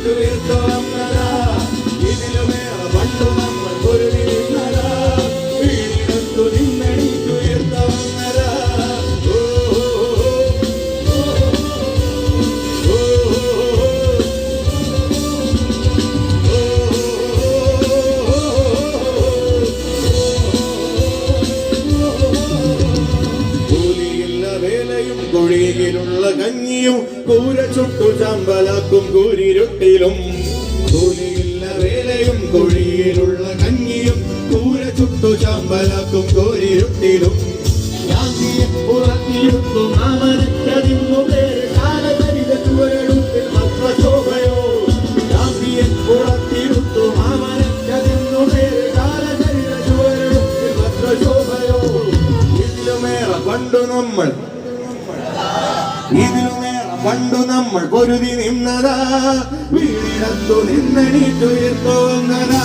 നിന്നണീറ്റുയർത്തു വന്നതാ ഇതിലുമേറെ പണ്ടു നമ്മൾ പൊരുതി നിന്നതാ വീടിനത്തു നിന്നണീറ്റുയർത്തു വന്നതാ കുഴിയിലുള്ള കഞ്ഞിയും കൂര ചുട്ടു ചാമ്പലാക്കും കൂരിരുട്ടിലും കൂലിയില്ല വേലയും കുഴിയിലുള്ള കഞ്ഞിയും കൂര ചുട്ടു ചാമ്പലാക്കും കൂരിരുട്ടിലും പുറത്തിരുത്തു മാമനക്കതിന്നു പേര് കാലതരിത ചുവരെടുപ്പിൽ മത്രശോഭയോ പുറത്തിരുത്തു മാമനക്കതിന്നു പേര് കാലതരിത ചുവരെടുപ്പിൽ മത്രശോഭയോ ഇതിലുമേറെ പണ്ടു നമ്മൾ ഇതിലുമേറെ പണ്ടു നമ്മൾ പൊരുതി നിന്നതാ വീടിനത്തു നിന്നണീറ്റുയർത്തു വന്നതാ